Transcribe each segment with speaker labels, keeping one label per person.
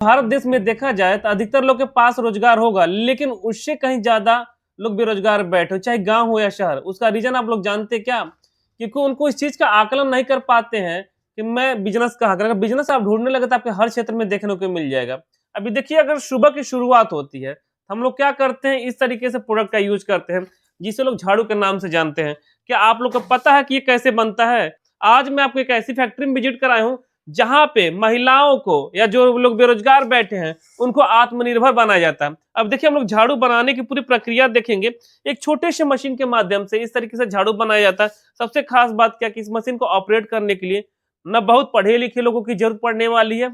Speaker 1: भारत देश में देखा जाए तो अधिकतर लोग के पास रोजगार होगा, लेकिन उससे कहीं ज्यादा लोग बेरोजगार बैठे, चाहे गांव हो या शहर। उसका रीजन आप लोग जानते क्या? क्योंकि उनको इस चीज का आकलन नहीं कर पाते हैं कि मैं बिजनेस कहाँ करूं। अगर बिजनेस आप ढूंढने लगे तो आपके हर क्षेत्र में देखने को मिल जाएगा। अभी देखिए, अगर सुबह की शुरुआत होती है, हम लोग क्या करते हैं, इस तरीके से प्रोडक्ट का यूज करते हैं जिसे लोग झाड़ू के नाम से जानते हैं। क्या आप लोग को पता है कि ये कैसे बनता है? आज मैं आपको एक ऐसी फैक्ट्री में विजिट कराया हूँ जहां पे महिलाओं को या जो लोग बेरोजगार बैठे हैं उनको आत्मनिर्भर बनाया जाता है। अब देखिए, हम लोग झाड़ू बनाने की पूरी प्रक्रिया देखेंगे। एक छोटे से मशीन के माध्यम से इस तरीके से झाड़ू बनाया जाता है। सबसे खास बात क्या कि इस मशीन को ऑपरेट करने के लिए न बहुत पढ़े लिखे लोगों की जरूरत पड़ने वाली है,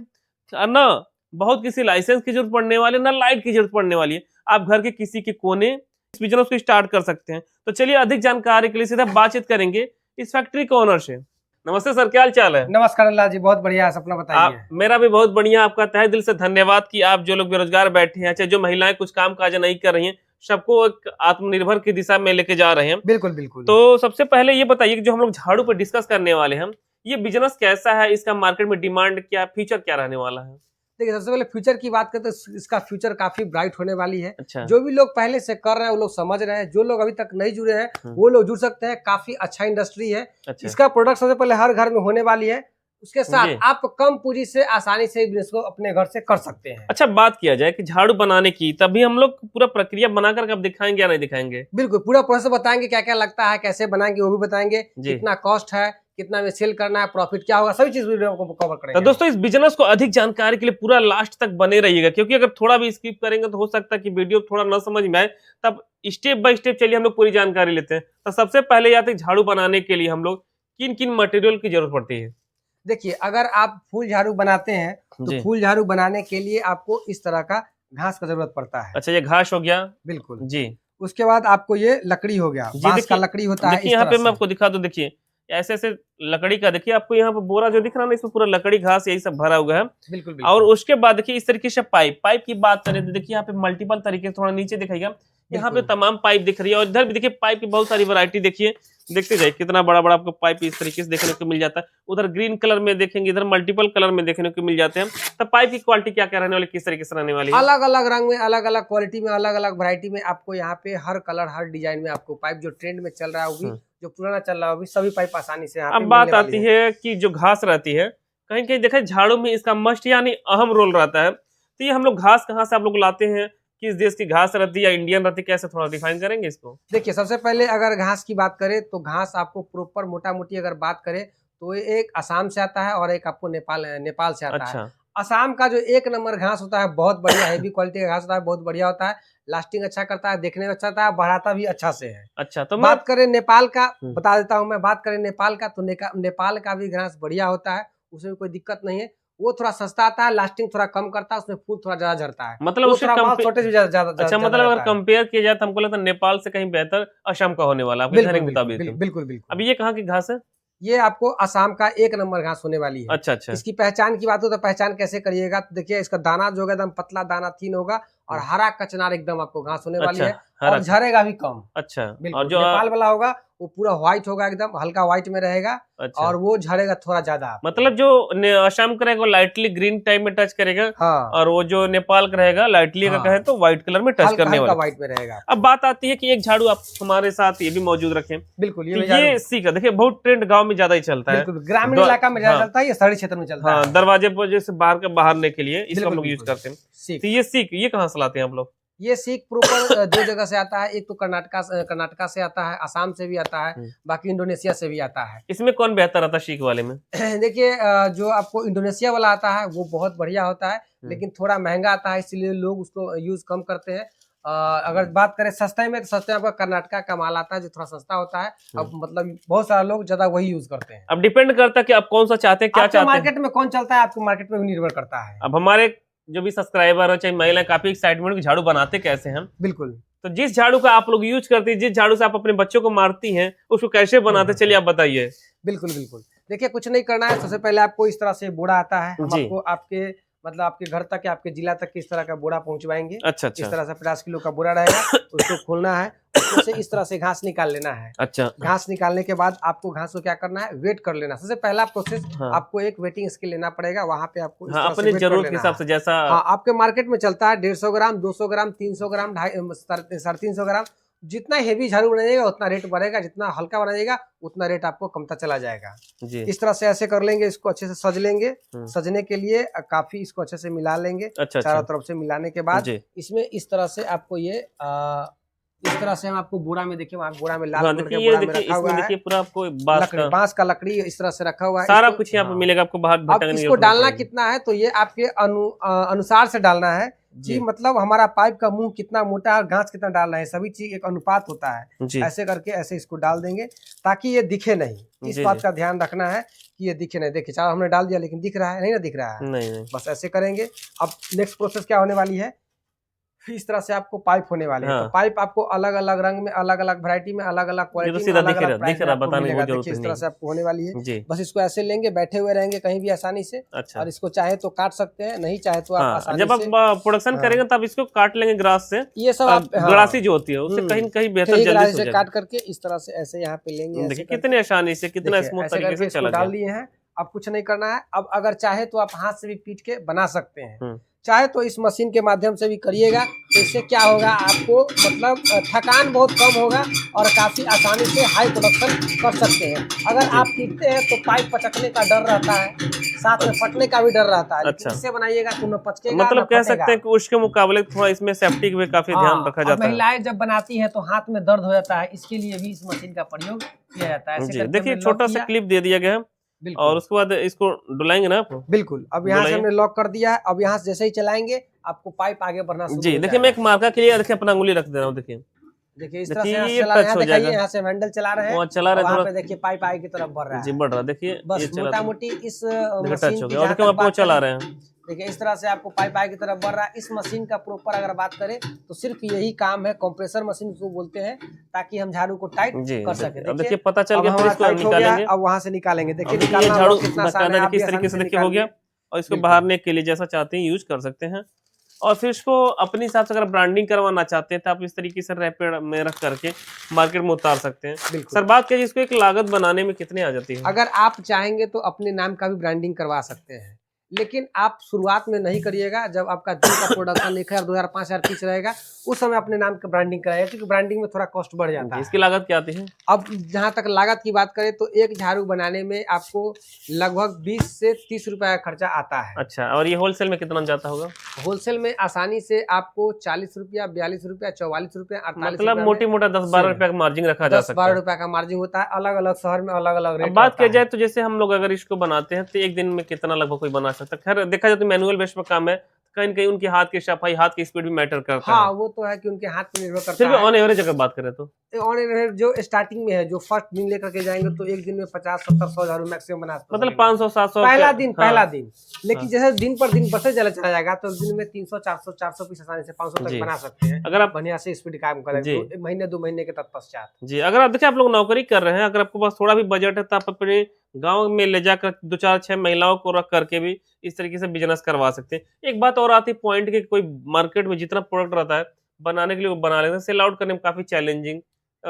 Speaker 1: न बहुत किसी लाइसेंस की जरूरत पड़ने वाली है, न लाइट की जरूरत पड़ने वाली है। आप घर के किसी के कोने इस बिजनेस को स्टार्ट कर सकते हैं। तो चलिए, अधिक जानकारी के लिए सीधा बातचीत करेंगे इस फैक्ट्री के ओनर से। नमस्ते सर, क्या हाल चाल है?
Speaker 2: नमस्कार अल्लाह जी, बहुत बढ़िया है। अपना बताइए।
Speaker 1: मेरा भी बहुत बढ़िया। आपका तहे दिल से धन्यवाद कि आप जो लोग बेरोजगार बैठे हैं, चाहे जो महिलाएं कुछ काम काज नहीं कर रही हैं, सबको एक आत्मनिर्भर की दिशा में लेके जा रहे हैं।
Speaker 2: बिल्कुल बिल्कुल।
Speaker 1: तो सबसे पहले ये बताइए कि जो हम लोग झाड़ू पर डिस्कस करने वाले हैं, ये बिजनेस कैसा है, इसका मार्केट में डिमांड क्या, फ्यूचर क्या रहने वाला है?
Speaker 2: देखिए, सबसे पहले फ्यूचर की बात करें तो इसका फ्यूचर काफी ब्राइट होने वाली है।
Speaker 1: अच्छा।
Speaker 2: जो भी लोग पहले से कर रहे हैं वो लोग समझ रहे हैं, जो लोग अभी तक नहीं जुड़े हैं वो लोग जुड़ सकते हैं। काफी अच्छा इंडस्ट्री है।
Speaker 1: अच्छा।
Speaker 2: इसका प्रोडक्ट सबसे पहले हर घर में होने वाली है। उसके साथ आप कम पूंजी से आसानी से बिजनेस को अपने घर से कर सकते हैं।
Speaker 1: अच्छा, बात किया जाए कि झाड़ू बनाने की, तभी हम लोग पूरा प्रक्रिया बनाकर कब दिखाएंगे या नहीं दिखाएंगे?
Speaker 2: बिल्कुल, पूरा प्रोसेस बताएंगे, क्या क्या लगता है, कैसे बनाएंगे वो भी बताएंगे, कितना कॉस्ट है, कितना में सेल करना है, प्रॉफिट क्या होगा, सभी चीज वीडियो को कवर करेंगे।
Speaker 1: तो दोस्तों, इस बिजनेस को अधिक जानकारी के लिए पूरा लास्ट तक बने रहिएगा, क्योंकि अगर थोड़ा भी स्किप करेंगे तो हो सकता है कि वीडियो थोड़ा न समझ में आए। तब स्टेप बाय स्टेप चलिए हम लोग पूरी जानकारी लेते हैं। तो सबसे पहले आते हैं झाड़ू बनाने के लिए हम लोग किन किन मटेरियल की जरूरत पड़ती है?
Speaker 2: देखिए, अगर आप फूल झाड़ू बनाते हैं तो फूल झाड़ू बनाने के लिए आपको इस तरह का घास का जरूरत पड़ता है।
Speaker 1: अच्छा, ये घास हो गया।
Speaker 2: बिल्कुल
Speaker 1: जी।
Speaker 2: उसके बाद आपको ये लकड़ी हो गया, बांस का लकड़ी होता है।
Speaker 1: देखिए, यहाँ पे मैं आपको दिखा दूं। देखिए, ऐसे ऐसे लकड़ी का, देखिए आपको यहाँ पे बोरा जो दिख रहा है ना, इसमें पूरा लकड़ी घास यही सब भरा हुआ है।
Speaker 2: बिल्कुल।
Speaker 1: और उसके बाद देखिए इस तरीके से पाइप की बात करें तो देखिए यहाँ पे मल्टीपल तरीके से, थोड़ा नीचे दिखाइएगा, यहाँ पे तमाम पाइप दिख रही है। और इधर भी देखिए पाइप की बहुत सारी वैरायटी देखिए, देखते जाइए कितना बड़ा बड़ा आपको पाइप इस तरीके से देखने को मिल जाता है। उधर ग्रीन कलर में देखेंगे, इधर मल्टीपल कलर में देखने को मिल जाते हैं। तो पाइप की क्वालिटी क्या क्या रहने वाली, किस तरीके से रहने वाली है?
Speaker 2: अलग अलग रंग में, अलग अलग क्वालिटी में, अलग अलग वैरायटी में आपको यहाँ पे हर कलर हर डिजाइन में आपको पाइप, जो ट्रेंड में चल रहा है वो भी, जो पुराना चल रहा है वो भी, सभी पाइप आसानी से यहाँ पे
Speaker 1: अब बात आती है कि जो घास रहती है, कहीं कहीं देखा झाड़ू में इसका मस्ट यानी अहम रोल रहता है। तो ये हम लोग घास कहाँ से आप लोग लाते हैं, किस देश की घास रहती है या इंडियन रहती है, कैसे थोड़ा डिफाइन करेंगे इसको?
Speaker 2: देखिए, सबसे पहले अगर घास की बात करें तो घास आपको प्रॉपर मोटा मोटी अगर बात करें तो एक असम से आता है और एक आपको नेपाल से आता है। असम का जो एक नंबर घास होता है, बहुत बढ़िया हेवी क्वालिटी का घास होता है, बहुत बढ़िया होता है, लास्टिंग अच्छा करता है, देखने में अच्छा होता है, बढ़ाता भी अच्छा से है।
Speaker 1: अच्छा, तो
Speaker 2: बात करें नेपाल का, बता देता हूँ मैं, बात करें नेपाल का तो नेपाल का भी घास बढ़िया होता है, उसमें कोई दिक्कत नहीं है। वो थोड़ा सस्ता आता है, लास्टिंग थोड़ा कम करता है, उसमें फूल थोड़ा ज्यादा झड़ता है।
Speaker 1: मतलब उससे
Speaker 2: ज्यादा।
Speaker 1: अच्छा, मतलब अगर कंपेयर किया जाए तो हमको लगता है नेपाल से कहीं बेहतर असम का होने वाला है आपके मुताबिक।
Speaker 2: बिल्कुल।
Speaker 1: अब ये कहाँ की घास है?
Speaker 2: ये आपको असम का एक नंबर घास होने वाली है।
Speaker 1: अच्छा।
Speaker 2: इसकी पहचान की बात हो तो पहचान कैसे करिएगा, तो देखिए इसका दाना जो है एकदम पतला दाना थीन होगा और हरा कचनार एकदम आपको घास होने वाली है, और झड़ेगा भी कम।
Speaker 1: अच्छा।
Speaker 2: और जो नेपाल वाला होगा वो पूरा व्हाइट होगा, एकदम हल्का व्हाइट में रहेगा। अच्छा। और वो झड़ेगा थोड़ा ज्यादा।
Speaker 1: मतलब जो असम का रहेगा लाइटली ग्रीन टाइप में टच करेगा। हाँ। और वो जो नेपाल का रहेगा लाइटली अगर कहे तो व्हाइट कलर में टच करने वाला,
Speaker 2: व्हाइट में रहेगा।
Speaker 1: अब बात आती है कि एक झाड़ू आप हमारे साथ ये भी मौजूद रखें।
Speaker 2: बिल्कुल,
Speaker 1: ये सीखा देखिए बहुत ट्रेंड गाँव में ज्यादा ही चलता है,
Speaker 2: ग्रामीण इलाका में ज्यादा चलता है, ये शहरी क्षेत्र में चलता है।
Speaker 1: दरवाजे पर जैसे बाहरने के लिए इसको हम लोग यूज करते हैं। तो ये सीख ये कहाँ से लाते हैं हम लोग?
Speaker 2: ये सीख प्रॉपर दो जगह से आता है। एक तो कर्नाटका से आता है, असम से भी आता है, बाकी इंडोनेशिया से भी आता है।
Speaker 1: इसमें कौन बेहतर आता है सीख वाले में?
Speaker 2: देखिए, जो आपको इंडोनेशिया वाला आता है वो बहुत बढ़िया होता है, लेकिन थोड़ा महंगा आता है, इसलिए लोग उसको यूज कम करते हैं। अगर बात करें सस्ते में, तो सस्ते में आपका कर्नाटका का माल आता है जो थोड़ा सस्ता होता है। अब मतलब बहुत सारे लोग ज्यादा वही यूज करते हैं।
Speaker 1: अब डिपेंड करता है कि आप कौन सा चाहते हैं, क्या चाहते हैं,
Speaker 2: मार्केट में कौन चलता है, आपको मार्केट में भी निर्भर करता है।
Speaker 1: अब हमारे जो भी सब्सक्राइबर है, चाहे महिलाएं, काफी एक्साइटमेंट झाड़ू बनाते कैसे हैं।
Speaker 2: बिल्कुल।
Speaker 1: तो जिस झाड़ू का आप लोग यूज करते हैं, जिस झाड़ू से आप अपने बच्चों को मारती हैं, उसको कैसे बनाते, चलिए आप बताइए।
Speaker 2: बिल्कुल। देखिए, कुछ नहीं करना है। सबसे पहले आपको इस तरह से बोरा आता है, हम आपको आपके मतलब आपके घर तक या आपके जिला तक किस तरह का बोरा पहुंचवाएंगे। अच्छा। इस तरह से 50 किलो का बोरा रहेगा, उसको खोलना है। इसमें से इस तरह से घास निकाल लेना है।
Speaker 1: अच्छा,
Speaker 2: घास निकालने के बाद आपको घास को क्या करना है, वेट कर लेना। सबसे पहला प्रोसेस
Speaker 1: हाँ,
Speaker 2: आपको एक वेटिंग स्केल लेना पड़ेगा, वहां पे आपको इस
Speaker 1: हाँ,
Speaker 2: तरह से
Speaker 1: अपनी
Speaker 2: वेट कर
Speaker 1: जरूरत के
Speaker 2: लेना
Speaker 1: हिसाब
Speaker 2: है।
Speaker 1: से जैसा।
Speaker 2: हाँ, आपके मार्केट में चलता है 150 ग्राम, 200 ग्राम, 300 ग्राम, 350 ग्राम। जितना हेवी झाड़ू बनाइएगा उतना रेट बढ़ेगा, जितना हल्का बनाइएगा उतना रेट आपको कमता चला जाएगा।
Speaker 1: जी,
Speaker 2: इस तरह से ऐसे कर लेंगे, इसको अच्छे से सज लेंगे।
Speaker 1: हम्म,
Speaker 2: सजने के लिए काफी इसको अच्छे से मिला लेंगे।
Speaker 1: अच्छा,
Speaker 2: चारों
Speaker 1: अच्छा,
Speaker 2: तरफ से मिलाने के बाद
Speaker 1: जी,
Speaker 2: इसमें इस तरह से आपको ये इस तरह से हम आपको बोरा में, देखिए वहाँ बोरा में लाल
Speaker 1: हाँ,
Speaker 2: कलर
Speaker 1: देखिए
Speaker 2: के
Speaker 1: ये
Speaker 2: बोरा में
Speaker 1: देखिए
Speaker 2: रखा हुआ
Speaker 1: इसमें
Speaker 2: है।
Speaker 1: देखिए पूरा आपको बांस
Speaker 2: लकड़ी,
Speaker 1: का
Speaker 2: बांस का लकड़ी इस तरह से रखा हुआ है।
Speaker 1: सारा
Speaker 2: इसको,
Speaker 1: कुछ यहाँ पे
Speaker 2: हाँ।
Speaker 1: मिलेगा आपको, बाहर
Speaker 2: अब
Speaker 1: भटकने की
Speaker 2: इसको
Speaker 1: जरूरत नहीं
Speaker 2: डालना
Speaker 1: पड़ेगी।
Speaker 2: कितना है तो ये आपके अनुसार से डालना है कि
Speaker 1: जी,
Speaker 2: मतलब हमारा पाइप का मुंह कितना मोटा है और घास कितना डालना है, सभी चीज एक अनुपात होता है।
Speaker 1: जी,
Speaker 2: ऐसे करके ऐसे इसको डाल देंगे ताकि ये दिखे नहीं। इस
Speaker 1: जी,
Speaker 2: बात
Speaker 1: जी,
Speaker 2: का ध्यान रखना है कि ये दिखे नहीं। देखिए चार हमने डाल दिया लेकिन दिख रहा है नहीं, ना दिख रहा है।
Speaker 1: नहीं, नहीं,
Speaker 2: बस ऐसे करेंगे। अब नेक्स्ट प्रोसेस क्या होने वाली है, इस तरह से आपको पाइप होने वाले हैं। तो
Speaker 1: हाँ,
Speaker 2: पाइप आपको अलग अलग रंग में, अलग अलग वैरायटी में, अलग अलग
Speaker 1: ये तो
Speaker 2: क्वालिटी में,
Speaker 1: सीधा
Speaker 2: अलग
Speaker 1: दिख रहा
Speaker 2: अलग प्राइस
Speaker 1: दिख
Speaker 2: में
Speaker 1: रहा,
Speaker 2: आपको
Speaker 1: बताने की
Speaker 2: मिलेगा।
Speaker 1: जरूरत
Speaker 2: देखिए
Speaker 1: ही
Speaker 2: इस तरह
Speaker 1: नहीं
Speaker 2: से आपको होने वाली है।
Speaker 1: है। जी,
Speaker 2: बस इसको ऐसे लेंगे, बैठे हुए रहेंगे कहीं भी आसानी से,
Speaker 1: अच्छा,
Speaker 2: और इसको चाहे तो काट सकते हैं, नहीं चाहे तो आप
Speaker 1: हाँ,
Speaker 2: आसानी
Speaker 1: जब आप
Speaker 2: से,
Speaker 1: प्रोडक्शन
Speaker 2: हाँ,
Speaker 1: करेंगे तब इसको काट लेंगे ग्रास से।
Speaker 2: ये सब आप,
Speaker 1: गड़ासी
Speaker 2: हाँ,
Speaker 1: जो होती है उससे कहीं न कहीं बेहतर
Speaker 2: ठीक
Speaker 1: जल्दी
Speaker 2: राशि
Speaker 1: से हो
Speaker 2: से
Speaker 1: जाएगा।
Speaker 2: काट करके इस तरह से ऐसे यहाँ पे लेंगे, ऐसे
Speaker 1: देखिए
Speaker 2: करके।
Speaker 1: कितनी आसानी से, कितना
Speaker 2: देखिए
Speaker 1: स्मूथ
Speaker 2: ऐसे
Speaker 1: तरीके
Speaker 2: करके
Speaker 1: से
Speaker 2: इसको
Speaker 1: चला
Speaker 2: डाल
Speaker 1: गया।
Speaker 2: दिए हैं। अब कुछ नहीं करना है। अब अगर चाहे तो आप हाथ से भी पीट के बना सकते हैं,
Speaker 1: हम्म,
Speaker 2: चाहे तो इस मशीन के माध्यम से भी करिएगा। तो इससे क्या होगा, आपको मतलब थकान बहुत कम होगा और काफी आसानी से हाई प्रोडक्शन कर सकते हैं। अगर
Speaker 1: जी,
Speaker 2: आप पीटते हैं तो पाइप पचकने का डर रहता है, साथ में
Speaker 1: अच्छा,
Speaker 2: फटने का भी डर रहता है, लेकिन
Speaker 1: अच्छा,
Speaker 2: इससे बनाइएगा तो न पचकेगा न
Speaker 1: मतलब कह सकते
Speaker 2: फटेगा।
Speaker 1: हैं कि उसके मुकाबले थोड़ा इसमें सेफ्टी का भी काफी ध्यान
Speaker 2: हाँ,
Speaker 1: रखा
Speaker 2: और
Speaker 1: जाता है।
Speaker 2: महिलाएं जब बनाती है तो हाथ में दर्द हो जाता है, इसके लिए भी इस मशीन का प्रयोग किया जाता है। ऐसे
Speaker 1: जी,
Speaker 2: करके
Speaker 1: देखिए
Speaker 2: हमने लॉक
Speaker 1: छोटा सा
Speaker 2: किया।
Speaker 1: क्लिप दे दिया गया है और
Speaker 2: बिल्कुल
Speaker 1: उसके बाद इसको डुलाएंगे ना आप।
Speaker 2: बिल्कुल। अब यहाँ से
Speaker 1: डुलाइए।
Speaker 2: हमने लॉक कर दिया है। अब यहाँ से जैसे ही चलाएंगे आपको पाइप आगे बढ़ना शुरू
Speaker 1: जी,
Speaker 2: हो
Speaker 1: देखिए मैं
Speaker 2: जाएगा।
Speaker 1: एक मार्का के लिए देखिए अपना अंगुली रख दे रहा हूँ। देखिए
Speaker 2: देखिए इस तरह से
Speaker 1: देखिए
Speaker 2: यहाँ से
Speaker 1: ये
Speaker 2: चला,
Speaker 1: टच
Speaker 2: यहाँ
Speaker 1: हो
Speaker 2: दिखाइए,
Speaker 1: जाएगा।
Speaker 2: यहाँ से हैंडल चला रहे हैं
Speaker 1: वो चला
Speaker 2: और
Speaker 1: रहे
Speaker 2: वहाँ
Speaker 1: थोड़ा।
Speaker 2: पे देखिए पाइप आगे की तरफ बढ़ रहा
Speaker 1: जी,
Speaker 2: है।
Speaker 1: बढ़ रहा है, देखिए ये
Speaker 2: बस
Speaker 1: चला
Speaker 2: मोटा
Speaker 1: था।
Speaker 2: मोटी इस
Speaker 1: देखिए टच
Speaker 2: मशीन
Speaker 1: हो
Speaker 2: की
Speaker 1: गया और
Speaker 2: जहाँ
Speaker 1: देखिए
Speaker 2: तक
Speaker 1: हम आपको
Speaker 2: बात
Speaker 1: चला
Speaker 2: करें,
Speaker 1: रहे हैं।
Speaker 2: देखिए इस तरह से आपको पाइप आगे की तरफ बढ़ रहा है। इस मशीन का प्रॉपर अगर बात करें तो सिर्फ यही काम है, कंप्रेसर मशीन को बोलते हैं, ताकि हम झाड़ू को टाइट
Speaker 1: जी,
Speaker 2: कर सके।
Speaker 1: अब देखिए पता चल
Speaker 2: अब
Speaker 1: गया, फिर
Speaker 2: हमारा
Speaker 1: इसको
Speaker 2: टाइट हो गया है,
Speaker 1: निकालेंगे।
Speaker 2: अब वहां से निकालेंगे।
Speaker 1: अब
Speaker 2: देखिए
Speaker 1: देखिए ये
Speaker 2: निकालना
Speaker 1: झाड़ू
Speaker 2: बहुत कितना आसान है,
Speaker 1: बकायदा
Speaker 2: आप
Speaker 1: देखिए
Speaker 2: भी
Speaker 1: इस तरीके
Speaker 2: आसानी
Speaker 1: से
Speaker 2: से
Speaker 1: देखिए हो गया
Speaker 2: निकालिए।
Speaker 1: और इसको
Speaker 2: बिल्कुल
Speaker 1: बहारने के लिए जैसा चाहते हैं यूज कर सकते हैं। और फिर इसको अपने हिसाब से अगर ब्रांडिंग करवाना चाहते हैं तो आप इस तरीके से रैपिड में रख करके मार्केट में उतार सकते हैं।
Speaker 2: बिल्कुल।
Speaker 1: सर बात करिए इसको एक लागत बनाने में कितनी आ जाती है?
Speaker 2: अगर आप चाहेंगे तो अपने नाम का भी ब्रांडिंग करवा सकते हैं, लेकिन आप शुरुआत में नहीं करिएगा। जब आपका दिन का प्रोडक्शन 1000, 2000, 5000 पीस रहेगा उस समय अपने नाम का ब्रांडिंग कराइएगा, क्योंकि ब्रांडिंग में थोड़ा कॉस्ट बढ़ जाता
Speaker 1: इसकी
Speaker 2: है।
Speaker 1: लागत क्या आती है?
Speaker 2: अब जहाँ तक लागत की बात करें तो एक झाड़ू बनाने में आपको लगभग 20 से 30 रुपए का खर्चा आता है।
Speaker 1: अच्छा, और ये होलसेल में कितना जाता होगा?
Speaker 2: होलसेल में आसानी से आपको 40 रुपया, 42 रुपया, 44 रुपया, 48
Speaker 1: मतलब मोटी मोटा 10-12 रुपया का मार्जिन रखा जा सकता
Speaker 2: 10-12
Speaker 1: है।
Speaker 2: रुपया का मार्जिन होता है। अलग अलग शहर में अलग अलग
Speaker 1: अब
Speaker 2: रेट
Speaker 1: बात किया
Speaker 2: रहता
Speaker 1: जाए
Speaker 2: है।
Speaker 1: तो जैसे हम लोग अगर इसको बनाते हैं तो एक दिन में कितना लगभग कोई बना सकता है? खैर देखा जाए तो मैनुअल बेस पर काम है, कहीं न कहीं उनकी हाथ की सफाई, हाथ की स्पीड भी मैटर करता
Speaker 2: हाँ,
Speaker 1: है।
Speaker 2: वो तो है कि उनके हाथ पे निर्भर
Speaker 1: फिर
Speaker 2: करता
Speaker 1: भी
Speaker 2: है।
Speaker 1: ऑन एवरेज अगर बात करें तो
Speaker 2: ऑन एवरेज जो स्टार्टिंग में है, जो फर्स्ट दिन लेकर के जाएंगे तो एक दिन में 50, 70, 100 झाड़ू मैक्सिमम बना सकते
Speaker 1: मतलब
Speaker 2: हैं।
Speaker 1: 500-700
Speaker 2: पहला दिन,
Speaker 1: हाँ,
Speaker 2: पहला दिन। लेकिन
Speaker 1: हाँ।
Speaker 2: जैसे दिन पर दिन बढ़ते चला जाएगा तो दिन में 300, 400, 400 पीस आसानी से 500 तक
Speaker 1: जी।
Speaker 2: बना सकते हैं।
Speaker 1: अगर आप
Speaker 2: बढ़िया से स्पीड काम करेंगे
Speaker 1: जी।
Speaker 2: तो महीने 2 महीने के तत्पश्चात।
Speaker 1: जी, अगर आप देखिए आप लोग नौकरी कर रहे हैं, अगर आपके पास थोड़ा भी बजट है तो आप अपने गाँव में ले जाकर 2, 4, 6 महिलाओं को रख करके भी इस तरीके से बिज़नेस करवा सकते हैं। एक बात और आती है पॉइंट की, कोई मार्केट में जितना प्रोडक्ट रहता है, बनाने के लिए वो बना लेते हैं, सेल आउट करने में काफ़ी चैलेंजिंग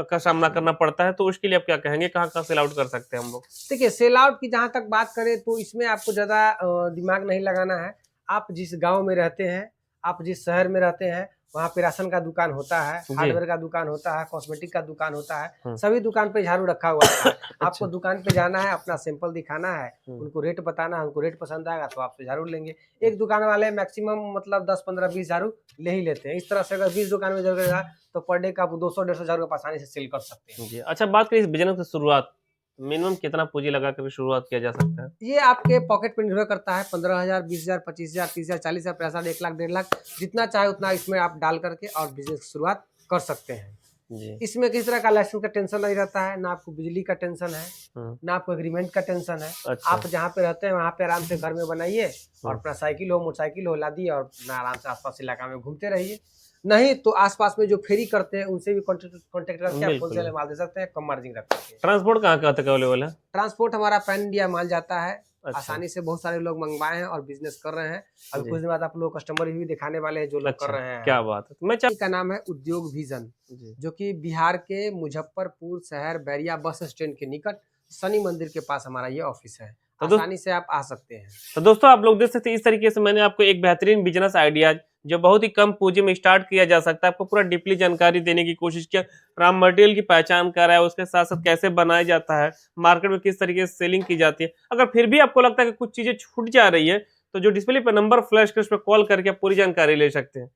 Speaker 1: का सामना करना पड़ता है, तो उसके लिए आप क्या कहेंगे? कहाँ-कहाँ सेल आउट कर सकते हैं हम लोग?
Speaker 2: देखिए सेल आउट की जहाँ तक बात करें तो इसमें आपको ज़्यादा दिमाग नहीं लगाना है। आप जिस गाँव में रहते हैं, आप जिस शहर में रहते हैं, वहाँ पे राशन का दुकान होता है,
Speaker 1: जी।
Speaker 2: हार्डवेयर का दुकान होता है, कॉस्मेटिक का दुकान होता है,
Speaker 1: हुँ।
Speaker 2: सभी दुकान पे झाड़ू रखा हुआ होता है। आपको
Speaker 1: अच्छा।
Speaker 2: दुकान पे जाना है, अपना सैंपल दिखाना है,
Speaker 1: हुँ।
Speaker 2: उनको रेट बताना है, उनको रेट पसंद आएगा तो आपसे झाड़ू लेंगे। एक दुकान वाले मैक्सिमम मतलब 10, 15, 20 झाड़ू ले ही लेते हैं। इस तरह से अगर 20 दुकान में जगह तो पर डे का आप 200, 150 झाड़ू आप आसानी से सेल कर सकते हैं।
Speaker 1: जी, अच्छा बात करें इस बिज़नेस की शुरुआत, मिनिमम कितना पूँजी लगा कर शुरुआत किया जा सकता है?
Speaker 2: ये आपके पॉकेट पे निर्भर करता है। 15,000, 20,000, 25,000, 30,000, 40,000, 50,000, 1 लाख, 1.5 लाख, जितना चाहे उतना इसमें आप डाल करके और बिजनेस की शुरुआत कर सकते हैं।
Speaker 1: जी।
Speaker 2: इसमें किसी तरह का लाइसेंस का टेंशन नहीं रहता है, ना आपको बिजली का टेंशन है,
Speaker 1: हुँ।
Speaker 2: ना आपको एग्रीमेंट का टेंशन है।
Speaker 1: अच्छा।
Speaker 2: आप जहाँ पे रहते हैं वहाँ पे आराम से घर में बनाइए और अपना साइकिल हो, मोटरसाइकिल हो, लादिए और अपना आराम से आसपास इलाका में घूमते रहिए। नहीं तो आसपास में जो फेरी करते हैं उनसे भी कॉन्टेक्ट करके आप
Speaker 1: बिल्कुल।
Speaker 2: होलसेल में माल दे सकते हैं, कम मार्जिन रख सकते हैं।
Speaker 1: ट्रांसपोर्ट कहाँ-कहाँ तक अवेलेबल है?
Speaker 2: ट्रांसपोर्ट हमारा पैन इंडिया माल जाता है,
Speaker 1: अच्छा।
Speaker 2: आसानी से बहुत सारे लोग मंगवाए हैं और बिजनेस कर रहे हैं। अभी
Speaker 1: जी।
Speaker 2: कुछ दिन बाद आप लोग कस्टमर भी दिखाने वाले हैं जो लोग कर
Speaker 1: अच्छा,
Speaker 2: रहे हैं।
Speaker 1: क्या बात है। मैं
Speaker 2: का नाम है उद्योग विजन,
Speaker 1: जी।
Speaker 2: जो कि बिहार के मुजफ्फरपुर शहर बैरिया बस स्टैंड के निकट शनि मंदिर के पास हमारा ये ऑफिस है।
Speaker 1: तो
Speaker 2: आसानी से आप आ सकते हैं।
Speaker 1: तो दोस्तों आप लोग देख सकते हैं, इस तरीके से मैंने आपको एक बेहतरीन बिजनेस आइडिया जो बहुत ही कम पूंजी में स्टार्ट किया जा सकता है, आपको पूरा डीपली जानकारी देने की कोशिश किया। रॉ मटेरियल की पहचान करा है, उसके साथ साथ कैसे बनाया जाता है, मार्केट में किस तरीके से सेलिंग की जाती है। अगर फिर भी आपको लगता है कि कुछ चीजें छूट जा रही है, तो जो डिस्प्ले पर नंबर फ्लैश कर उस पर कॉल करके आप पूरी जानकारी ले सकते हैं।